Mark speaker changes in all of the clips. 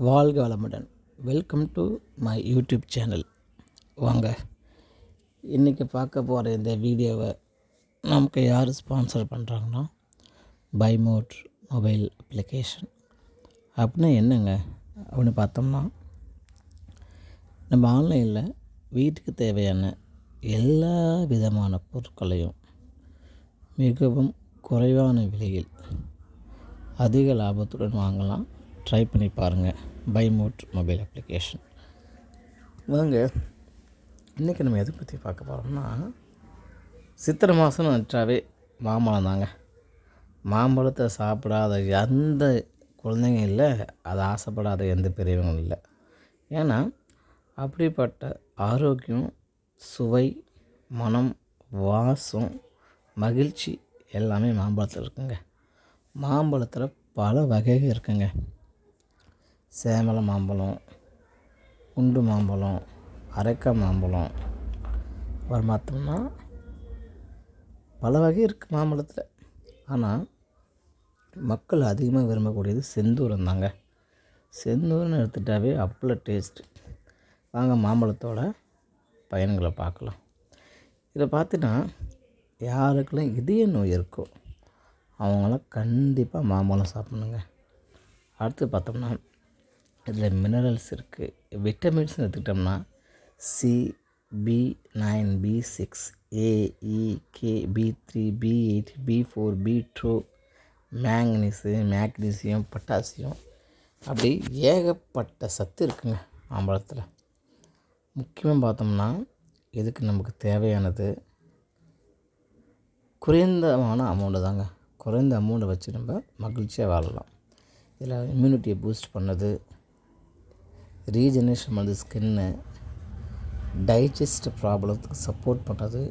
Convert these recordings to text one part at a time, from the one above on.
Speaker 1: வாழ்க வளமுடன். Welcome to my YouTube channel. வாங்க, இன்றைக்கி பார்க்க போகிற இந்த வீடியோவை நமக்கு யார் ஸ்பான்சர் பண்ணுறாங்கன்னா, பைமோட் மொபைல் அப்ளிகேஷன். அப்படின்னா என்னங்க அப்படின்னு பார்த்தோம்னா, நம்ம ஆன்லைனில் வீட்டுக்கு தேவையான எல்லா விதமான பொருட்களையும் மிகவும் குறைவான விலையில் அதிக லாபத்துடன் வாங்கலாம். ட்ரை பண்ணி பாருங்கள், பைமோட் மொபைல் அப்ளிகேஷன். வாங்க, இன்றைக்கி நம்ம எதை பற்றி பார்க்க போகிறோம்னா, சித்திரை மாதம்னு வச்சாவே மாம்பழம் தாங்க. மாம்பழத்தை சாப்பிடாத எந்த குழந்தைங்க இல்லை, அதை ஆசைப்படாத எந்த பெரியவங்களும் இல்லை. ஏன்னா அப்படிப்பட்ட ஆரோக்கியம், சுவை, மனம், வாசம், மகிழ்ச்சி எல்லாமே மாம்பழத்தில் இருக்குங்க. மாம்பழத்தில் பல வகைகள் இருக்குங்க. சேமலை மாம்பழம், குண்டு மாம்பழம், அரைக்காய் மாம்பழம், அப்புறம் பார்த்தோம்னா பல வகை இருக்குது மாம்பழத்தில். ஆனால் மக்கள் அதிகமாக விரும்பக்கூடியது செந்தூரம் தாங்க. செந்தூரம்னு எடுத்துட்டாவே அவ்வளோ டேஸ்ட்டு. வாங்க, மாம்பழத்தோட பயன்களை பார்க்கலாம். இதை பார்த்தினா யாருக்கெல்லாம் இதய நோய் இருக்கோ அவங்களாம் கண்டிப்பாக மாம்பழம் சாப்பிட்ணுங்க. அடுத்து பார்த்தோம்னா இதில் மினரல்ஸ் இருக்குது. விட்டமின்ஸ்னு எடுத்துக்கிட்டோம்னா C, B9, B6, A, E, K, B3, B8, B4, B2, magnesium, potassium, அப்படி ஏகப்பட்ட சத்து இருக்குங்க மாம்பழத்தில். முக்கியமாக பார்த்தோம்னா இதுக்கு நமக்கு தேவையானது குறைந்தமான அமௌண்ட்டு தாங்க. குறைந்த அமௌண்ட்டை வச்சு நம்ம மகிழ்ச்சியாக வாழலாம். இதில் இம்யூனிட்டியை பூஸ்ட் பண்ணது, ரீஜெனரேஷன் பண்ணுறது, ஸ்கின்னு டைஜஸ்ட் ப்ராப்ளத்துக்கு சப்போர்ட் பண்ணுறது.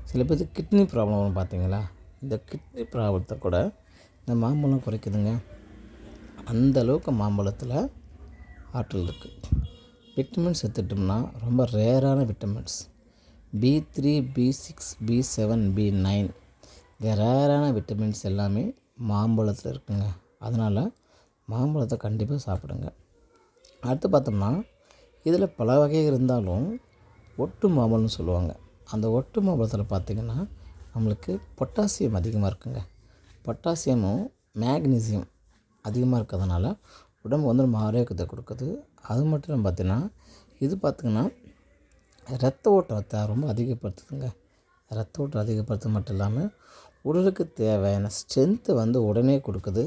Speaker 1: சில பேருக்கு கிட்னி ப்ராப்ளம் வரும் பார்த்தீங்களா, இந்த கிட்னி ப்ராப்ளத்தை கூட இந்த மாம்பழம் குறைக்குதுங்க. அந்தளவுக்கு மாம்பழத்தில் ஆற்றல் இருக்குது. விட்டமின்ஸ் எடுத்துட்டோம்னா ரொம்ப ரேரான vitamins B3, B6, B7, B9, இந்த ரேரான விட்டமின்ஸ் எல்லாமே மாம்பழத்தில் இருக்குங்க. அதனால் மாம்பழத்தை கண்டிப்பாக சாப்பிடுங்க. அடுத்து பார்த்தோம்னா இதில் பல வகை இருந்தாலும் ஒட்டு மாம்பழம்னு சொல்லுவாங்க. அந்த ஒட்டு மாம்பழத்தில் பார்த்திங்கன்னா நம்மளுக்கு பொட்டாசியம் அதிகமாக இருக்குங்க. பொட்டாசியமும் மேக்னீசியம் அதிகமாக இருக்கிறதுனால உடம்பு வந்து நம்ம ஆரோக்கியத்தை கொடுக்குது. அது மட்டும் பார்த்திங்கன்னா இது பார்த்திங்கன்னா இரத்த ஓட்டத்தை ரொம்ப அதிகப்படுத்துதுங்க. இரத்த ஓட்டம் அதிகப்படுத்துறது மட்டும் இல்லாமல் உடலுக்கு தேவையான ஸ்ட்ரென்த்து வந்து உடனே கொடுக்குது.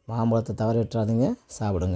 Speaker 1: மாம்பழத்தை தவற விட்டுறாதீங்க, சாப்பிடுங்க.